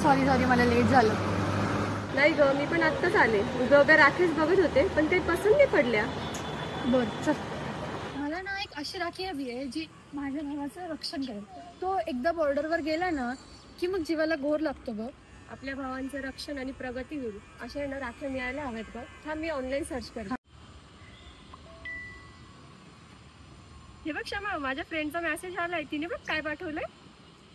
Sorry sorry, मला late झालं. नाही ग, मी पण आत्ताच आले. उभ्या उभ्या राखीच बघत होते, पण काही पसंत नाही पडल्या. बरं चल. मला ना एक अशी राखी हवी आहे जी माझ्या भावाचं रक्षण करेल. तो एकदा बॉर्डरवर गेला ना की मग जीवाला घोर लागतो बघ. आपल्या भावांचं रक्षण आणि प्रगती होईल अशा ना राख्या मिळायला हव्यात बघ. हा मी ऑनलाईन सर्च करते. हे बघ क्षमा, माझ्या फ्रेंडचा मेसेज आलाय. तिने बघ काय पाठवलंय.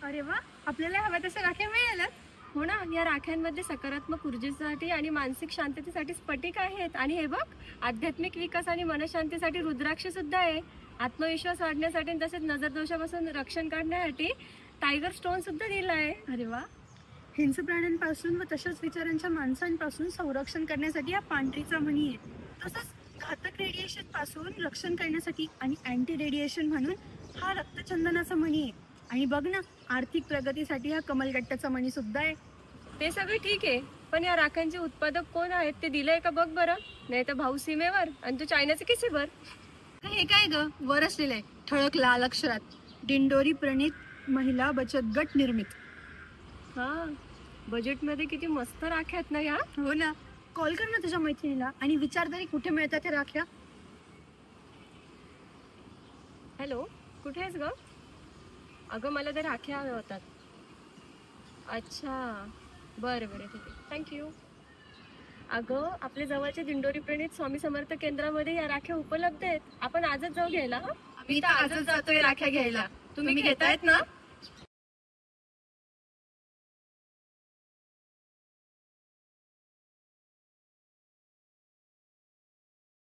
अरे वा, आपल्याला हव्या तशा राख्या मिळाल्या. हो ना, या राख्यांमध्ये सकारात्मक ऊर्जेसाठी आणि मानसिक शांततेसाठी स्फटिक आहेत. आणि हे बघ, आध्यात्मिक विकास आणि मनशांतीसाठी रुद्राक्ष सुद्धा आहे. आत्मविश्वास वाढण्यासाठी तसेच नजर दोषापासून रक्षण काढण्यासाठी टायगर स्टोन सुद्धा दिलाय. अरे वा. हिंस्र प्राण्यांपासून व तशाच विचारांच्या माणसांपासून संरक्षण करण्यासाठी हा पांढरीचा मणी आहे. तसंच घातक रेडिएशन पासून रक्षण करण्यासाठी आणि अँटी रेडिएशन म्हणून हा रक्तचंदनाचा मणी आहे. आणि बघ ना, आर्थिक प्रगतीसाठी हा कमलगट्ट्याचा मणी सुद्धा आहे. ते सगळे ठीक आहे, पण या राख्यांचे उत्पादक कोण आहेत ते दिलंय का बघ बरं. नाही तर भाऊ सीमेवर आणि तू चायनाचे किसीवर. हे काय ग, वर असलेलं आहे ठळक लाल अक्षरात, दिंडोरी प्रणित महिला बचत गट निर्मित. हा, बजेटमध्ये किती मस्त राख्या आहेत ना या. हो ना. कॉल कर ना तुझ्या मैत्रिणीला आणि विचार तरी कुठे मिळतात त्या राख्या. हॅलो, कुठे आहेस ग? अगं मला त्या राख्या हव्या होतात. अच्छा, बरं बरं, ठीक आहे, थँक्यू. अगं आपल्या जवळच्या दिंडोरी प्रणित स्वामी समर्थ केंद्रामध्ये या राख्या उपलब्ध आहेत. आपण आजच जाऊ घ्यायला. मी तर आजच जातोय राख्या घ्यायला. तुम्ही घेतायत ना?